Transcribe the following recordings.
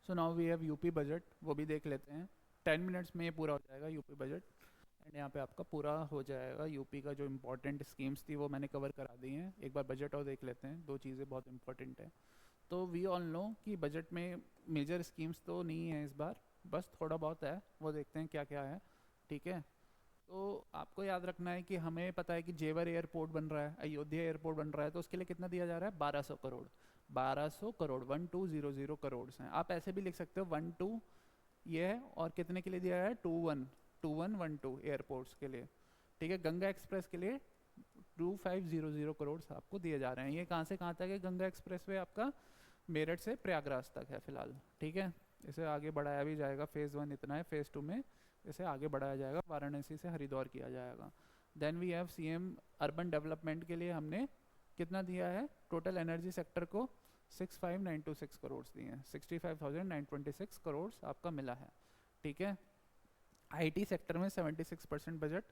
So now we have UP budget, वो भी देख लेते हैं। 10 मिनट्स में ये पूरा हो जाएगा यूपी बजट। एंड यहाँ पे आपका पूरा हो जाएगा यूपी का जो इम्पोर्टेंट स्कीम्स थी वो मैंने कवर करा दी हैं। एक बार बजट और देख लेते हैं, दो चीज़ें बहुत इंपॉर्टेंट है। तो वी ऑल नो कि बजट में मेजर स्कीम्स तो नहीं है इस बार, बस थोड़ा बहुत है, वो देखते हैं क्या क्या है। ठीक है, तो आपको याद रखना है कि हमें पता है कि जेवर एयरपोर्ट बन रहा है, अयोध्या एयरपोर्ट बन रहा है, तो उसके लिए कितना दिया जा रहा है? 1200 करोड़। 1200 करोड़, 1200 करोड़ हैं। आप ऐसे भी लिख सकते हो 12 ये है, और कितने के लिए दिया है? 2112 एयरपोर्ट्स के लिए। ठीक है, गंगा एक्सप्रेस के लिए 2500 करोड़ आपको दिए जा रहे हैं। ये कहाँ से कहाँ तक है गंगा एक्सप्रेस वे? आपका मेरठ से प्रयागराज तक है फिलहाल। ठीक है, इसे आगे बढ़ाया भी जाएगा। फेज़ 1 इतना है, फेज़ 2 में इसे आगे बढ़ाया जाएगा, वाराणसी से हरिद्वार किया जाएगा। Then we have CM urban development के लिए हमने कितना दिया है? टोटल एनर्जी सेक्टर को 65926 करोड़ दिए हैं, 65,926 करोड़ आपका मिला है। ठीक है, आईटी सेक्टर में 76% बजट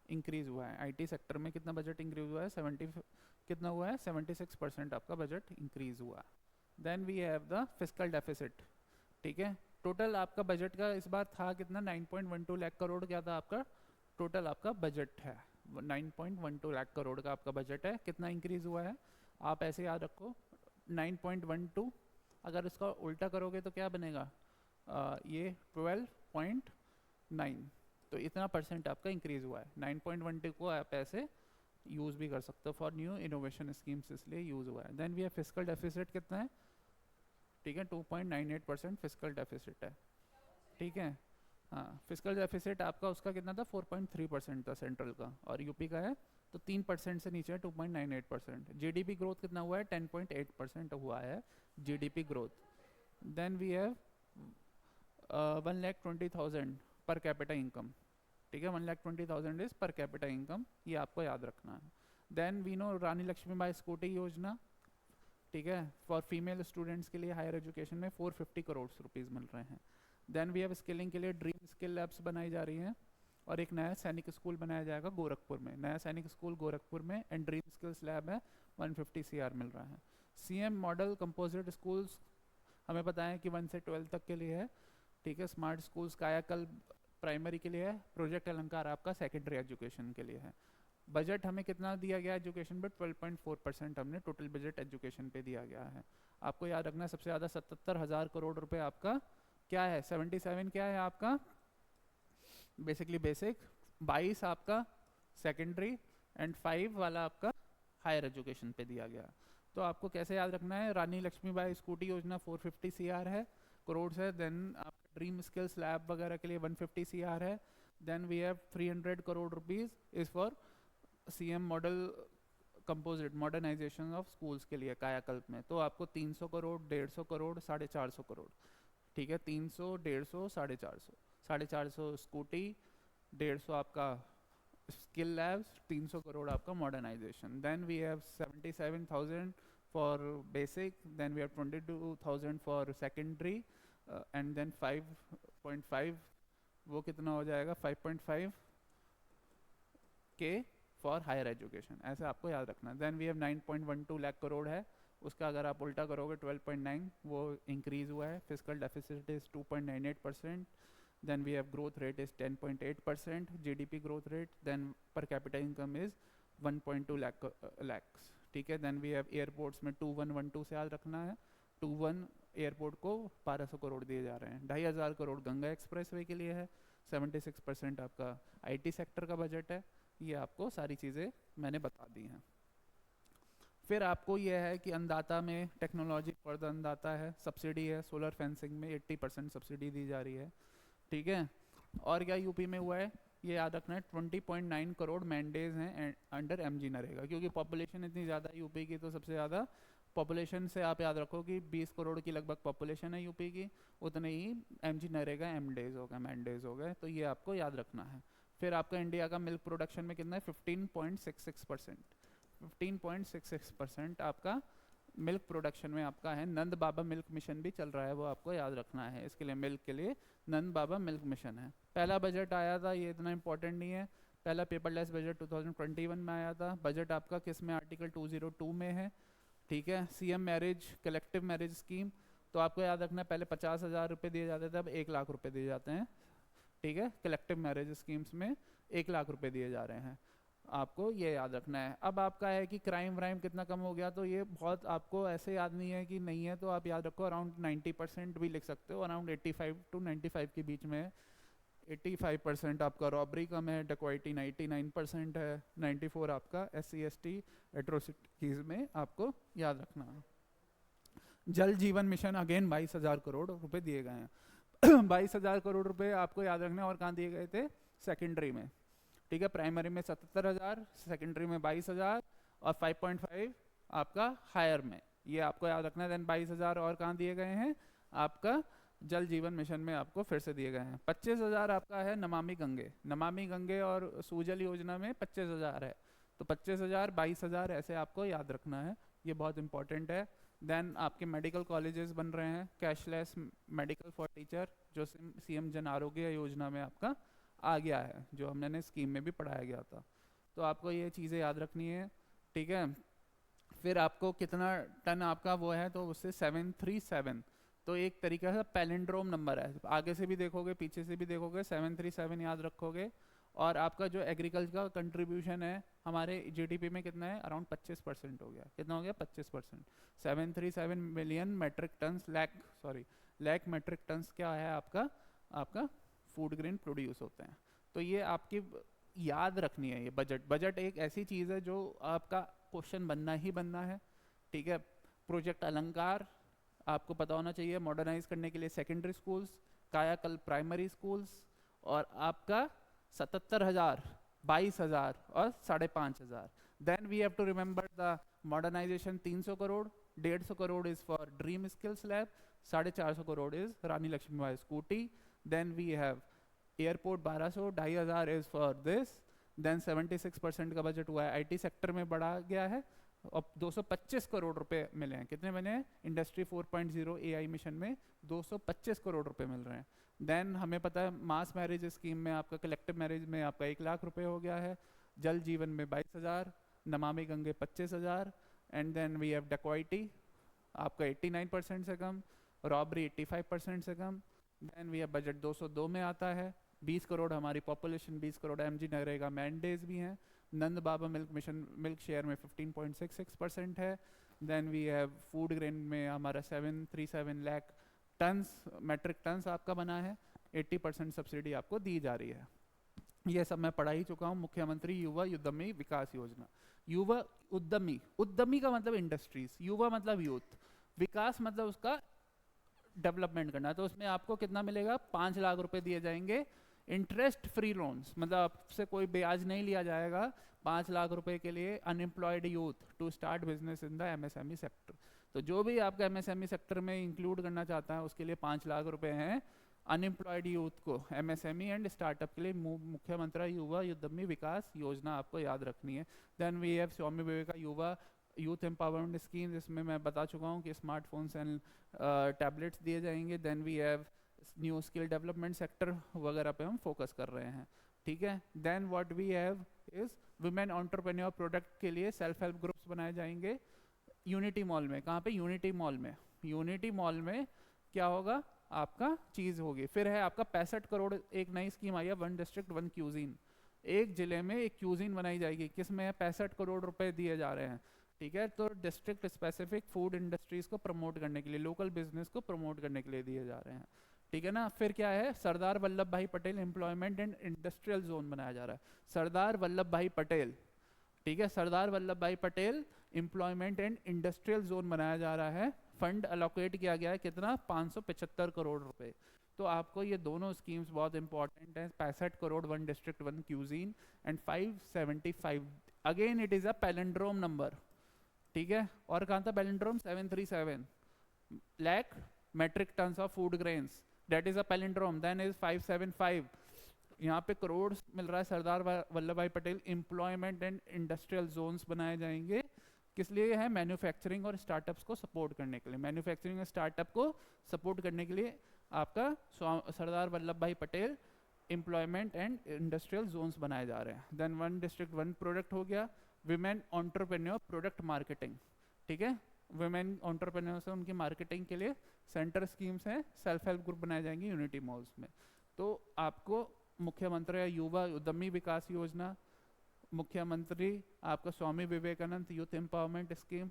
इंक्रीज हुआ है। आईटी सेक्टर में कितना बजट इंक्रीज हुआ है? 70 कितना हुआ है? 76% आपका बजट इंक्रीज हुआ है। Then we have the fiscal deficit. ठीक है, टोटल आपका बजट का इस बार था कितना? 9.12 लाख करोड़ क्या था आपका? टोटल आपका बजट है 9.12 लाख करोड़ का आपका बजट है। कितना इंक्रीज हुआ है? आप ऐसे याद रखो 9.12, अगर इसका उल्टा करोगे तो क्या बनेगा? ये 12.9। तो इतना परसेंट आपका इंक्रीज हुआ है। 9.12 को आप ऐसे यूज़ भी कर सकते हो फॉर न्यू इनोवेशन स्कीम्स, इसलिए यूज़ हुआ है। Then we have fiscal deficit कितना है? ठीक है, 2.98% फिस्कल डेफिसिट है। ठीक है, हाँ, फिस्कल डेफिसिट आपका उसका कितना था? 4.3% था सेंट्रल का, और यूपी का है तो 3% से नीचे है, 2.98%। जीडीपी ग्रोथ कितना हुआ है? 10.8% हुआ है GDP growth. Then we have 1,20,000 per capita income. ठीक है, 1,20,000 इज पर कैपिटा इनकम, ये आपको याद रखना है। Then we know Rani Laxmibai scooty योजना। ठीक है, फॉर फीमेल स्टूडेंट्स के लिए हायर एजुकेशन में 450 करोड़ रुपीज़ मिल रहे हैं। देन वी हैव स्किलिंग के लिए ड्रीम स्किल लैब्स बनाई जा रही हैं, और एक नया सैनिक स्कूल बनाया जाएगा गोरखपुर में। नया सैनिक स्कूल गोरखपुर में एंड ड्रीम स्किल्स लैब है, 150 CR मिल रहा है। सीएम मॉडल कंपोजिट स्कूल्स हमें पता है कि 1 से 12 तक के लिए है। ठीक है, स्मार्ट स्कूल्स कायाकल्प प्राइमरी के लिए है, प्रोजेक्ट अलंकार आपका सेकेंडरी एजुकेशन के लिए है। बजट हमें कितना दिया गया एजुकेशन पे? 12.4% हमने टोटल बजट एजुकेशन पे दिया गया है। आपको याद रखना है सबसे ज़्यादा 77,000 करोड़ रुपए आपका क्या है? 77 क्या है आपका? बेसिकली बेसिक, 22 आपका सेकेंडरी, एंड 5 वाला आपका हायर एजुकेशन पे दिया गया। तो आपको कैसे याद रखना है? रानी लक्ष्मीबाई स्कूटी योजना 450 CR है, करोड़ है। देन आपका ड्रीम स्किल्स लैब वगैरह के लिए 150 CR है। Then we have 300 crore rupees is for CM model composite modernisation of schools के लिए कायाकल्प में। तो आपको 300 करोड़, 150 करोड़, 450 करोड़। ठीक है, 300, 150, 450, 450 स्कूटी, 150 आपका स्किल लैब्स, 300 करोड़ आपका modernisation. Then we have 77,000 for basic, then we have 22,000 for secondary, and then 5.5, वो कितना हो जाएगा? 5.5 के फॉर हायर एजुकेशन, ऐसे आपको याद रखना है। Then we have 9.12 lakh crore है, उसका अगर आप उल्टा करोगे 12.9, वो इंक्रीज हुआ है। Physical deficit is 2.98%। Then we have growth rate is 10.8%, GDP growth rate. Then per capita income is 1.2 lakhs. ठीक है, देन वी हैव एयरपोर्ट्स में 2112 से याद रखना है। 21 एयरपोर्ट को 1200 करोड़ दिए जा रहे हैं। 2,500 करोड़ गंगा एक्सप्रेसवे के लिए है। 76% आपका आईटी सेक्टर का बजट है। ये आपको सारी चीज़ें मैंने बता दी हैं। फिर आपको यह है कि अन्नदाता में टेक्नोलॉजी फॉर द अन्नदाता है, सब्सिडी है। सोलर फेंसिंग में 80% सब्सिडी दी जा रही है। ठीक है, और क्या यूपी में हुआ है ये याद रखना है? 20.9 करोड़ मैंडेज हैं अंडर एमजी नरेगा, क्योंकि पॉपुलेशन इतनी ज़्यादा है यूपी की, तो सबसे ज़्यादा पॉपुलेशन से आप याद रखो कि 20 करोड़ की लगभग पॉपुलेशन है यूपी की, उतने ही एमजी नरेगा एमडेज हो गए, मैंडेज हो गए, तो ये आपको याद रखना है। फिर आपका इंडिया का मिल्क प्रोडक्शन में कितना है? 15.66%। 15.66% आपका मिल्क प्रोडक्शन में आपका है। नंद बाबा मिल्क मिशन भी चल रहा है, वो आपको याद रखना है। इसके लिए मिल्क के लिए नंद बाबा मिल्क मिशन है। पहला बजट आया था, ये इतना इंपॉर्टेंट नहीं है, पहला पेपरलेस बजट 2021 में आया था। बजट आपका किस में? आर्टिकल 202 में है। ठीक है। CM marriage collective marriage scheme, तो आपको याद रखना है पहले 50,000 रुपये दिए जाते थे, अब 1 लाख रुपए दिए जाते हैं। ठीक है, कलेक्टिव मैरिज स्कीम्स में 1 लाख रुपए दिए जा रहे हैं, आपको ये याद रखना है। अब आपका है कि क्राइम व्राइम कितना कम हो गया, तो ये बहुत आपको ऐसे याद नहीं है कि नहीं है, तो आप याद रखो अराउंड 90% भी लिख सकते हो, अराउंड 85 to 95 के बीच में है। 85% आपका रॉबरी कम है, डकॉइटी 99% है, 94 आपका SC ST एट्रोसिटीज में आपको याद रखना है। जल जीवन मिशन अगेन 22,000 करोड़ रुपए दिए गए हैं। 22,000 करोड़ रुपए आपको याद रखना है, और कहाँ दिए गए थे, सेकेंडरी में। ठीक है, प्राइमरी में 77,000, सेकेंडरी में 22,000 और 5.5 आपका हायर में, ये आपको याद रखना है। देन 22,000 और कहाँ दिए गए हैं, आपका जल जीवन मिशन में आपको फिर से दिए गए हैं। 25,000 आपका है नमामि गंगे, नमामि गंगे और सुजल योजना में 25,000 है, तो 25,000 22,000 ऐसे आपको याद रखना है, ये बहुत इंपॉर्टेंट है। देन आपके मेडिकल कॉलेजेस बन रहे हैं, कैशलेस मेडिकल फॉर टीचर, जो सीएम जन आरोग्य योजना में आपका आ गया है, जो हमने स्कीम में भी पढ़ाया गया था, तो आपको ये चीज़ें याद रखनी है। ठीक है, फिर आपको कितना टन आपका वो है, तो उससे 737, तो एक तरीका से पैलिंड्रोम नंबर है, आगे से भी देखोगे पीछे से भी देखोगे 737 याद रखोगे। और आपका जो एग्रीकल्चर का कंट्रीब्यूशन है हमारे जीडीपी में कितना है, अराउंड 25% हो गया, कितना हो गया 25%। 737 million metric tons, lakh metric tons क्या है आपका, आपका फूड ग्रेन प्रोड्यूस होते हैं। तो ये आपकी याद रखनी है, ये बजट एक ऐसी चीज़ है जो आपका क्वेश्चन बनना ही बनना है। ठीक है, प्रोजेक्ट अलंकार आपको पता होना चाहिए, मॉडर्नाइज करने के लिए secondary schools, Kayakalp primary schools, और आपका 77,000, 22,000 और 5,500। Then we have to remember the modernisation 300 crore, 150 crore is for dream skills lab, 450 crore is Rani Laxmibai scooty. Then we have airport 1200, 2,500 is for this. Then 76% का बजट हुआ है आईटी सेक्टर में बढ़ा गया है, और 225 करोड़ रुपए मिले हैं, कितने मिले हैं, इंडस्ट्री 4.0 एआई मिशन में 225 करोड़ रुपए मिल रहे हैं। देन हमें पता है मास मैरिज स्कीम में आपका कलेक्टिव मैरिज में आपका 1 लाख रुपए हो गया है, जल जीवन में 22,000, Namami Gange 25,000, and then we have dacoity आपका 89% से कम, रॉबरी 85% से कम। देन वी हैव बजट 202 में आता है, 20 करोड़ हमारी population, 20 crore MG NREGA mandays भी हैं। Nand Baba milk mission milk share में 15.66% है। Then we have food grain में हमारा 737 लाख टन्स मेट्रिक टन्स आपका बना है, 80% सब्सिडी आपको दी जा रही है। ये सब मैं पढ़ा ही चुका हूँ। मुख्यमंत्री युवा उद्यमी विकास योजना, युवा उद्यमी, उद्यमी का मतलब इंडस्ट्रीज, युवा मतलब यूथ, विकास मतलब उसका डेवलपमेंट करना है, तो उसमें आपको कितना मिलेगा, 5 लाख रुपए दिए जाएंगे, इंटरेस्ट फ्री लोन्स, मतलब आपसे कोई ब्याज नहीं लिया जाएगा, 5 लाख रुपए के लिए unemployed youth to start business in the MSME sector. तो जो भी आपका एमएसएमई सेक्टर में इंक्लूड करना चाहता है उसके लिए 5 लाख रुपए हैं अनएम्प्लॉयड यूथ को एमएसएमई एंड स्टार्टअप के लिए। मुख्यमंत्री युवा उद्यमी विकास योजना आपको याद रखनी है। देन वी हैव स्वामी विवेका युवा यूथ एम्पावरमेंट स्कीम, जिसमें मैं बता चुका हूँ कि स्मार्टफोन्स एंड टैबलेट्स दिए जाएंगे। Then we have new skill development sector वगैरह पे हम फोकस कर रहे हैं। ठीक है, then what we have is women entrepreneur product के लिए सेल्फ हेल्प ग्रुप्स बनाए जाएंगे यूनिटी मॉल में। कहाँ पे, यूनिटी मॉल में। यूनिटी मॉल में क्या होगा, आपका चीज़ होगी। फिर है आपका 65 करोड़ एक नई स्कीम आई है, 1 डिस्ट्रिक्ट 1 क्यूजीन, एक जिले में एक क्यूजीन बनाई जाएगी, किसमें है 65 करोड़ रुपए दिए जा रहे हैं। ठीक है, तो डिस्ट्रिक्ट स्पेसिफिक फूड इंडस्ट्रीज को प्रमोट करने के लिए, लोकल बिजनेस को प्रमोट करने के लिए दिए जा रहे हैं। ठीक है ना। फिर क्या है, Sardar Vallabhbhai Patel employment and industrial zone बनाया जा रहा है, सरदार वल्लभ भाई पटेल। ठीक है, Sardar Vallabhbhai Patel employment and industrial zone बनाया जा रहा है। फंड अलोकेट किया गया है कितना, 575 करोड़ रुपए। तो आपको ये दोनों स्कीम्स बहुत इंपॉर्टेंट हैं, 65 crore 1 district 1 cuisine and 575, again it is a palindrome number. ठीक है, और कहाँ था palindrome, 737 lakh metric tons of food grains, that is a palindrome. Then is 575, यहाँ पे करोड़ मिल रहा है। Sardar Vallabhbhai Patel employment and industrial zones बनाए जाएंगे, किस लिए है, मैन्युफैक्चरिंग और स्टार्टअप्स को सपोर्ट करने के लिए। मैन्युफैक्चरिंग और स्टार्टअप को सपोर्ट करने के लिए आपका Sardar Vallabhbhai Patel employment and industrial zones बनाए जा रहे हैं। देन 1 डिस्ट्रिक्ट 1 प्रोडक्ट हो गया, विमेन एंटरप्रेन्योर प्रोडक्ट मार्केटिंग। ठीक है, वुमेन एंटरप्रेन्योर्स हैं उनकी मार्केटिंग के लिए सेंटर स्कीम्स हैं, सेल्फ हेल्प ग्रुप बनाए जाएंगे यूनिटी मॉल्स में। तो आपको मुख्यमंत्री युवा उद्यमी विकास योजना, मुख्यमंत्री आपका Swami Vivekananda youth empowerment scheme,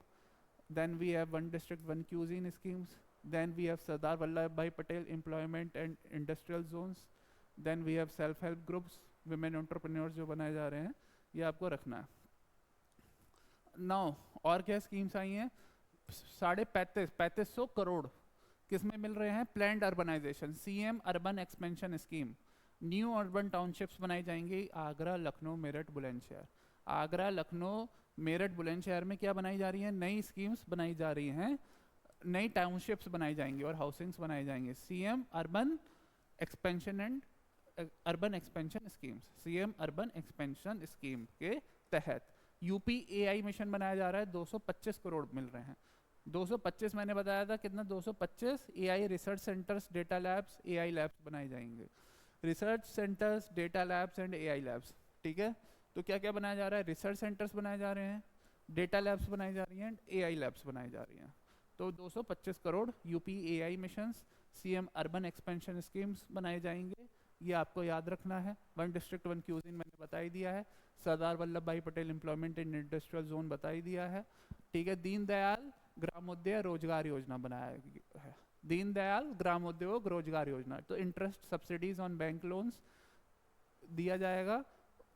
then we have one district one cuisine schemes, then we have Sardar Vallabhbhai Patel employment and industrial zones, then we have self help groups, women entrepreneurs जो बनाए जा रहे हैं, ये आपको रखना है। नाउ और क्या स्कीम्स आई हैं, 3500 करोड़ किसमें मिल रहे हैं, planned urbanization, CM urban expansion scheme, new urban townships बनाई जाएंगी आगरा, लखनऊ, मेरठ, बुलंदशहर। आगरा, लखनऊ, मेरठ, बुलंदशहर में क्या बनाई जा रही है, नई स्कीम्स बनाई जा रही हैं, नई टाउनशिप्स बनाई जाएंगी और हाउसिंग्स बनाए जाएंगे, CM urban expansion and urban expansion schemes, CM urban expansion scheme के तहत यूपी एआई मिशन बनाया जा रहा है, 225 करोड़ मिल रहे हैं। 225 मैंने बताया था कितना, 225 AI research centres, data labs, AI labs बनाए जाएंगे, research centres, data labs and AI labs. ठीक है, तो क्या क्या बनाया जा रहा है, रिसर्च सेंटर्स बनाए जा रहे हैं, डेटा लैब्स बनाई जा रही हैं, एआई लैब्स बनाई जा रही हैं। तो 225 crore UP AI missions, CM urban expansion schemes बनाए जाएंगे, ये आपको याद रखना है। वन डिस्ट्रिक्ट वन क्यूजिन मैंने बता ही दिया है, Sardar Vallabhbhai Patel employment and industrial zone बता ही दिया है। ठीक है, दीनदयाल ग्रामोदय रोजगार योजना बनाया है, दीनदयाल ग्रामोद्योग रोजगार योजना, तो interest subsidies on bank loans दिया जाएगा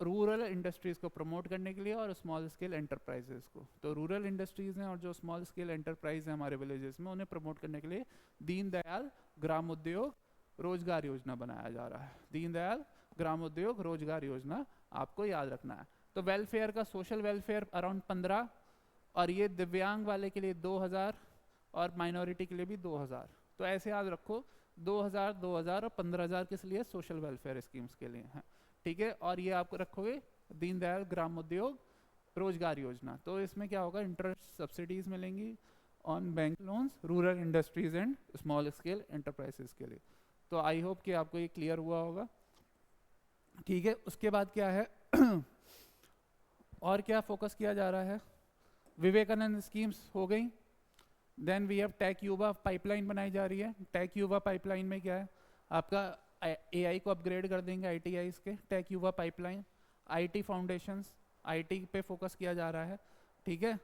रूरल इंडस्ट्रीज को प्रमोट करने के लिए और स्मॉल स्केल एंटरप्राइजेस को। तो रूरल इंडस्ट्रीज हैं और जो स्मॉल स्केल एंटरप्राइज हैं हमारे विलेजेस में, उन्हें प्रमोट करने के लिए दीनदयाल ग्रामोद्योग रोजगार योजना बनाया जा रहा है, दीनदयाल ग्रामोद्योग रोजगार योजना आपको याद रखना है। तो वेलफेयर का, सोशल वेलफेयर अराउंड 15, और ये दिव्यांग वाले के लिए 2000 और माइनॉरिटी के लिए भी 2000। तो ऐसे याद रखो 2000, 2000 और 15000 किस लिए, सोशल वेलफेयर स्कीम्स के लिए हैं। ठीक है, और ये आपको रखोगे दीनदयाल ग्रामोद्योग रोजगार योजना। तो इसमें क्या होगा, इंटरेस्ट सब्सिडीज मिलेंगी on bank loans, rural industries and small scale enterprises के लिए। तो आई होप कि आपको ये क्लियर हुआ होगा। ठीक है, उसके बाद क्या है और क्या फोकस किया जा रहा है, विवेकानंद स्कीम्स हो गई, देन वी हैव टेक युवा पाइपलाइन बनाई जा रही है। टेक युवा पाइपलाइन में क्या है, आपका एआई को अपग्रेड कर देंगे, आईटीआई के, टेक युवा पाइपलाइन, आईटी फाउंडेशंस, आईटी पे फोकस किया जा रहा है। ठीक है,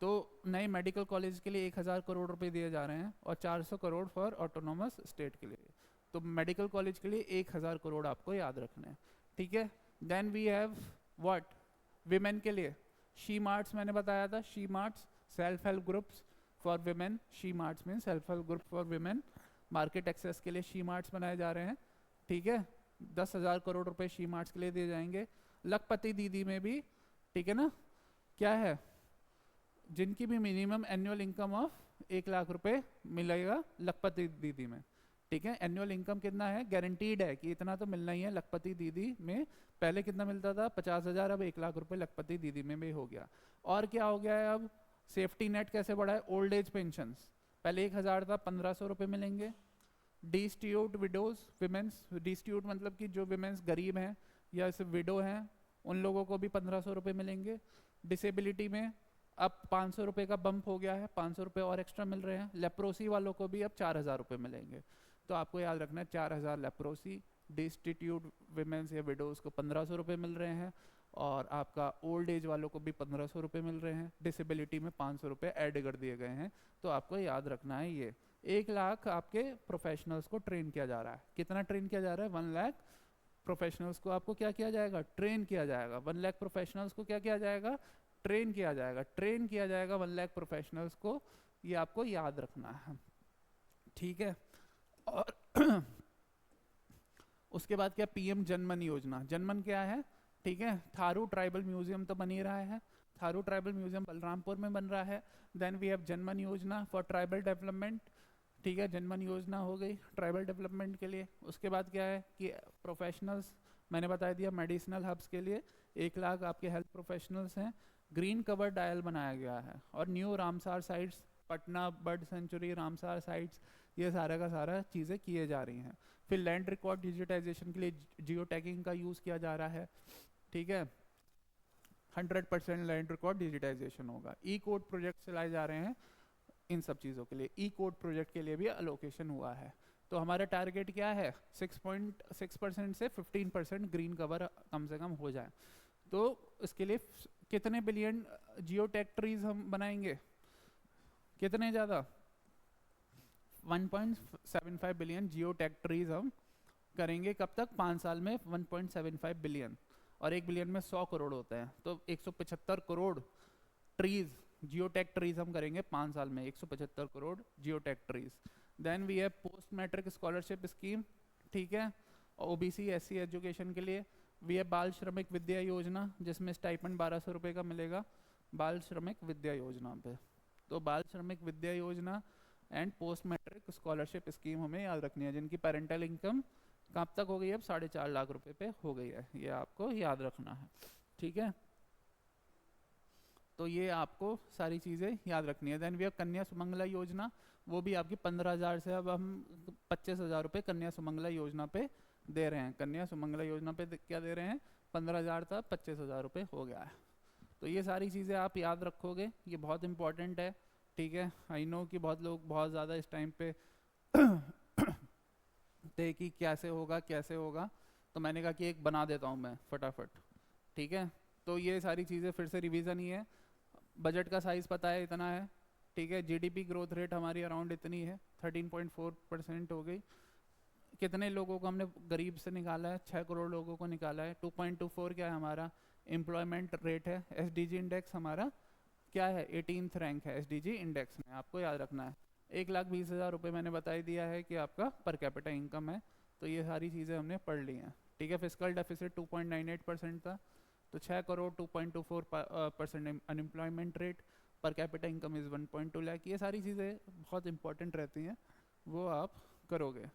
तो नए मेडिकल कॉलेज के लिए 1000 करोड़ रुपए दिए जा रहे हैं और 400 करोड़ फॉर ऑटोनोमस स्टेट के लिए। तो मेडिकल कॉलेज के लिए 1000 करोड़ आपको याद रखना है। ठीक है, then we have what, women के लिए शी मार्ट्स मैंने बताया था, she marts self help groups for women, she marts mean self help group for women, market access के लिए शी मार्ट्स बनाए जा रहे हैं। ठीक है, 10,000 करोड़ रुपए शी मार्ट्स के लिए दिए जाएंगे। लखपति दीदी में भी, ठीक है ना, क्या है, जिनकी भी minimum annual income of 1 lakh रुपए मिलेगा लखपति दीदी में। ठीक है, एनुअल इनकम कितना है, गारंटीड है कि इतना तो मिलना ही है लखपति दीदी में। पहले कितना मिलता था, 50,000, अब 1 लाख रुपए लखपति दीदी में भी हो गया। और क्या हो गया है, अब सेफ्टी नेट कैसे बढ़ा है, ओल्ड एज पेंशन, पहले 1000 था, 1500 रुपए मिलेंगे। डिस्ट्रीब्यूट विडोज विमेंस, डिस्ट्रीब्यूट मतलब कि जो विमेंस गरीब हैं या सिर्फ विडो हैं, उन लोगों को भी 1500 रुपए मिलेंगे। डिसेबिलिटी में अब 500 रुपए का बम्प हो गया है, 500 रुपए और एक्स्ट्रा मिल रहे हैं। लेप्रोसी वालों को भी अब 4000 रुपए मिलेंगे। तो आपको याद रखना है 4000 लेप्रोसी, डिस्टिट्यूट विमेंस या विडोज को 1500 रुपए मिल रहे हैं, और आपका ओल्ड एज वालों को भी 1500 रुपए मिल रहे हैं। डिसेबिलिटी में 500 रुपए ऐड कर दिए गए हैं। तो आपको याद रखना है ये 1 लाख आपके प्रोफेशनल्स को ट्रेन किया जा रहा है। कितना ट्रेन किया जा रहा है, 1 लाख प्रोफेशनल्स को आपको क्या किया जाएगा, ट्रेन किया जाएगा। 1 लाख प्रोफेशनल्स को क्या किया जाएगा, ट्रेन किया जाएगा, ट्रेन किया जाएगा 1 लाख प्रोफेशनल्स को, ये आपको याद रखना है। ठीक है, और उसके बाद क्या, पीएम जनमन योजना। जनमन क्या है, ठीक है, थारू ट्राइबल म्यूजियम तो बन ही रहा है, थारू ट्राइबल म्यूजियम बलरामपुर में बन रहा है। देन वी हैव जनमन योजना फॉर ट्राइबल डेवलपमेंट। ठीक है, जनमन योजना हो गई ट्राइबल डेवलपमेंट के लिए। उसके बाद क्या है कि प्रोफेशनल्स मैंने बता दिया, मेडिसिनल हब्स के लिए 1 लाख आपके हेल्थ प्रोफेशनल्स हैं। ग्रीन कवर डायल बनाया गया है, और new Ramsar sites, Patna bird sanctuary, Ramsar sites, ये सारा का सारा चीज़ें किए जा रही हैं। फिर लैंड रिकॉर्ड डिजिटाइजेशन के लिए जियो टैगिंग का यूज़ किया जा रहा है। ठीक है, 100% लैंड रिकॉर्ड डिजिटाइजेशन होगा। ई कोड प्रोजेक्ट चलाए जा रहे हैं इन सब चीज़ों के लिए। ई कोड प्रोजेक्ट के लिए भी अलोकेशन हुआ है। तो हमारा टारगेट क्या है, 6.6% से 15% ग्रीन कवर कम से कम हो जाए। तो इसके लिए कितने बिलियन जियो टैग ट्रीज हम बनाएंगे, कितने ज़्यादा, 1.75 बिलियन जियो टैग ट्रीज हम करेंगे। कब तक, 5 साल में 1.75 बिलियन, और 1 बिलियन में 100 करोड़ होता है, तो 175 crore trees, geo tag trees हम करेंगे 5 साल में, 175 crore geo tag trees. Then we have post matric scholarship scheme, ठीक है, ओबीसी एससी एजुकेशन के लिए। वी हैव बाल श्रमिक विद्या योजना, जिसमें स्टाइपेंड 1200 रुपये का मिलेगा बाल श्रमिक विद्या योजना पे। तो बाल Shramik Vidya Yojana and post matric scholarship scheme हमें याद रखनी है, जिनकी पेरेंटल इनकम कब तक हो गई है, अब 4.5 लाख रुपए पे हो गई है, ये आपको याद रखना है, ठीक है। तो ये आपको सारी चीज़ें याद रखनी है। Then we have Kanya Sumangala योजना, वो भी आपकी 15,000 से अब हम 25,000 रुपये कन्या सुमंगला योजना पे दे रहे हैं। कन्या सुमंगला योजना पे क्या दे रहे हैं, 15,000 था 25,000 रुपये हो गया है। तो ये सारी चीज़ें आप याद रखोगे, ये बहुत इंपॉर्टेंट है, ठीक है। आई नो कि बहुत लोग बहुत ज़्यादा इस टाइम पे थे कि कैसे होगा कैसे होगा, तो मैंने कहा कि एक बना देता हूँ मैं फटाफट, ठीक है। तो ये सारी चीज़ें फिर से रिवीजन ही है। बजट का साइज़ पता है, इतना है, ठीक है। जीडीपी ग्रोथ रेट हमारी अराउंड इतनी है, 13.4% हो गई। कितने लोगों को हमने गरीब से निकाला है, 6 करोड़ लोगों को निकाला है। 2.24 क्या है हमारा एम्प्लॉयमेंट रेट है। एसडीजी इंडेक्स हमारा क्या है, 18th रैंक है एसडीजी इंडेक्स में, आपको याद रखना है। 1,20,000 रुपये मैंने बता ही दिया है कि आपका पर कैपिटा इनकम है। तो ये सारी चीज़ें हमने पढ़ ली हैं, ठीक है। फिजिकल डेफिसिट 2.98% था, तो 6 करोड़ 2.24% अनएम्प्लॉयमेंट रेट, पर कैपिटा इनकम इज़ 1.2 लाख। ये सारी चीज़ें बहुत इंपॉर्टेंट रहती हैं, वो आप करोगे,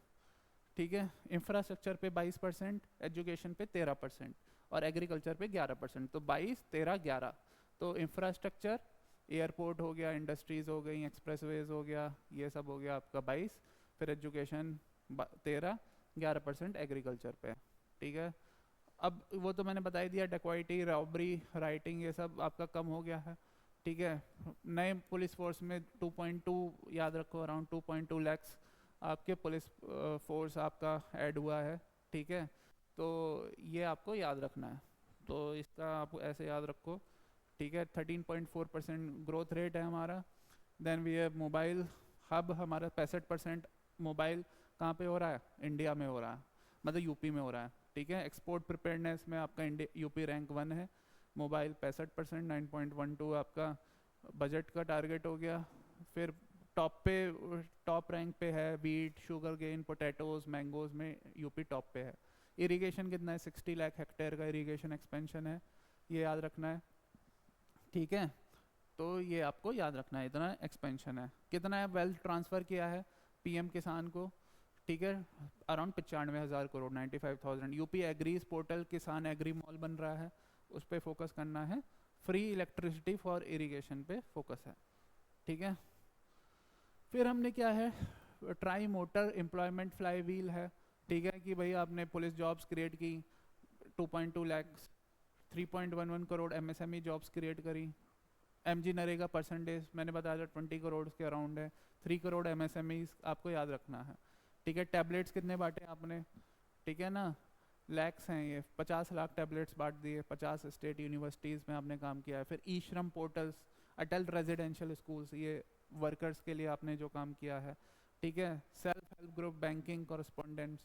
ठीक है। इंफ्रास्ट्रक्चर पे 22%, एजुकेशन पे 13% और एग्रीकल्चर पे 11%। तो 22, 13, 11। तो इंफ्रास्ट्रक्चर, एयरपोर्ट हो गया, इंडस्ट्रीज़ हो गई, एक्सप्रेसवेज हो गया, ये सब हो गया आपका 22। फिर एजुकेशन 13, 11% एग्रीकल्चर पे, ठीक है। अब वो तो मैंने बता ही दिया, डेकोइटी, रॉबरी, राइटिंग, ये सब आपका कम हो गया है, ठीक है। नए पुलिस फोर्स में 2.2 याद रखो, अराउंड 2.2 लैक्स आपके पुलिस फोर्स आपका ऐड हुआ है, ठीक है। तो ये आपको याद रखना है, तो इसका आप ऐसे याद रखो, ठीक है। 13.4% ग्रोथ रेट है हमारा। Then we have mobile hub, हमारा 65% मोबाइल कहाँ पे हो रहा है, इंडिया में हो रहा है, मतलब यूपी में हो रहा है, ठीक है। एक्सपोर्ट प्रिपेयर्डनेस में आपका यूपी रैंक 1 है। मोबाइल 65%, 9.12 आपका बजट का टारगेट हो गया। फिर टॉप रैंक पे है wheat, sugar cane, potatoes, mangoes में यूपी टॉप पे है। इरिगेशन कितना है, 60 लाख हेक्टेयर का इरिगेशन एक्सपेंशन है, ये याद रखना है, ठीक है। तो ये आपको याद रखना है, इतना एक्सपेंशन है। कितना है वेल्थ ट्रांसफ़र किया है पीएम किसान को, ठीक है, around 95,000 crore, 95,000। UP agrees portal, किसान एग्री मॉल बन रहा है, उस पर फोकस करना है। फ्री इलेक्ट्रिसिटी फॉर इरिगेशन पे फोकस है, ठीक है। फिर हमने क्या है, try motor employment fly wheel है, ठीक है, कि भाई आपने पुलिस जॉब्स क्रिएट की 2.2 lakhs, 3.11 crore MSME jobs create करी। एमजी नरेगा परसेंटेज मैंने बताया था 20 करोड़ के अराउंड है। 3 करोड़ एमएसएमई आपको याद रखना है, ठीक है। टैबलेट्स कितने बांटे आपने, ठीक है ना, लैक्स हैं ये, 50 लाख टैबलेट्स बांट दिए, 50 स्टेट यूनिवर्सिटीज़ में आपने काम किया है। फिर ई श्रम पोर्टल्स, अटल रेजिडेंशियल स्कूल्स, ये वर्कर्स के लिए आपने जो काम किया है, ठीक है। सेल्फ हेल्प ग्रुप, बैंकिंग कॉरस्पॉन्डेंट्स,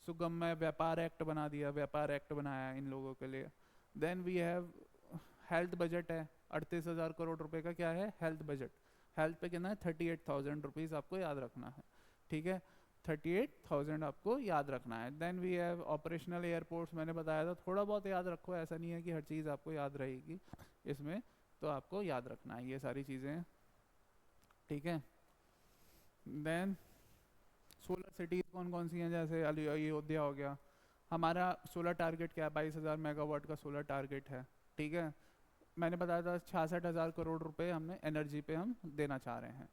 सुगम्य व्यापार एक्ट बना दिया, व्यापार एक्ट बनाया इन लोगों के लिए। Then we have health budget है, 38,000 करोड़ रुपए का क्या है हेल्थ बजट। हेल्थ पे कितना है 38,000 रुपीज़ आपको याद रखना है, ठीक है। 38,000 आपको याद रखना है। Then we have operational airports, मैंने बताया था, थोड़ा बहुत याद रखो, ऐसा नहीं है कि हर चीज़ आपको याद रहेगी इसमें, तो आपको याद रखना है ये सारी चीज़ें, ठीक है। देन सोलर सिटीज़ कौन कौन सी हैं, जैसे अयोध्या हो गया। हमारा सोलर टारगेट क्या है, 22,000 मेगावाट का सोलर टारगेट है, ठीक है। मैंने बताया था 66,000 करोड़ रुपए हमने एनर्जी पे हम देना चाह रहे हैं,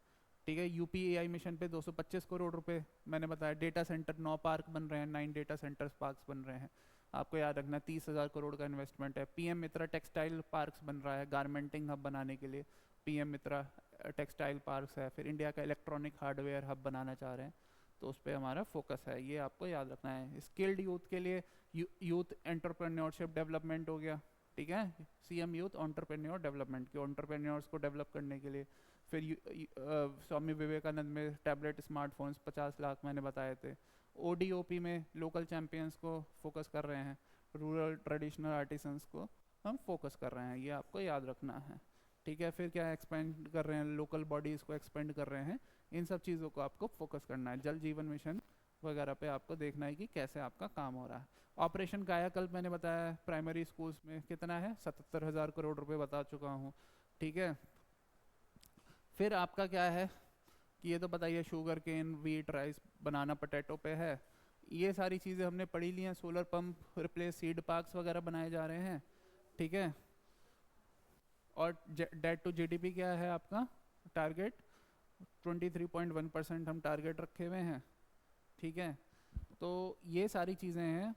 ठीक है। यूपी एआई मिशन पे 225 करोड़ रुपए मैंने बताया। डेटा सेंटर 9 पार्क बन रहे हैं, 9 डेटा सेंटर्स पार्क्स बन रहे हैं, आपको याद रखना 30,000 करोड़ का इन्वेस्टमेंट है। पीएम मित्रा टेक्सटाइल पार्क्स बन रहा है गारमेंटिंग हब बनाने के लिए, पीएम मित्रा टेक्सटाइल पार्क्स है, फिर इंडिया का इलेक्ट्रॉनिक हार्डवेयर हब बनाना चाह रहे हैं, तो उस पर हमारा फोकस है, ये आपको याद रखना है। स्किल्ड यूथ के लिए यूथ एंटरप्रेन्योरशिप डेवलपमेंट हो गया, ठीक है, सीएम यूथ एंटरप्रेन्योर डेवलपमेंट के एंटरप्रेन्योर्स को डेवलप करने के लिए। फिर स्वामी विवेकानंद में टैबलेट स्मार्टफोन्स 50 लाख मैंने बताए थे। ओडीओपी में लोकल चैंपियंस को फोकस कर रहे हैं, रूरल ट्रेडिशनल आर्टिसंस को हम फोकस कर रहे हैं, ये आपको याद रखना है, ठीक है। फिर क्या एक्सपेंड कर रहे हैं, लोकल बॉडीज़ को एक्सपेंड कर रहे हैं, इन सब चीज़ों को आपको फोकस करना है। जल जीवन मिशन वगैरह पे आपको देखना है कि कैसे आपका काम हो रहा है। ऑपरेशन कायाकल्प मैंने बताया प्राइमरी स्कूल्स में कितना है, 77,000 करोड़ रुपए बता चुका हूँ, ठीक है। फिर आपका क्या है कि ये तो बताइए शुगर केन, वीट, राइस, बनाना, पोटैटो पे है, ये सारी चीज़ें हमने पढ़ी ली हैं। Solar pump replace, seed parks वगैरह बनाए जा रहे हैं, ठीक है। और डेट टू जीडीपी क्या है आपका टारगेट, 23.1% हम टारगेट रखे हुए हैं, ठीक है। तो ये सारी चीज़ें हैं।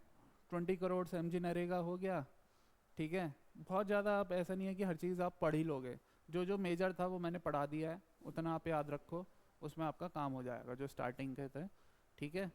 20 करोड़ से एमजी नरेगा हो गया, ठीक है। बहुत ज़्यादा आप ऐसा नहीं है कि हर चीज़ आप पढ़ ही लोगे, जो जो मेजर था वो मैंने पढ़ा दिया है, उतना आप याद रखो, उसमें आपका काम हो जाएगा जो स्टार्टिंग के थे, ठीक है।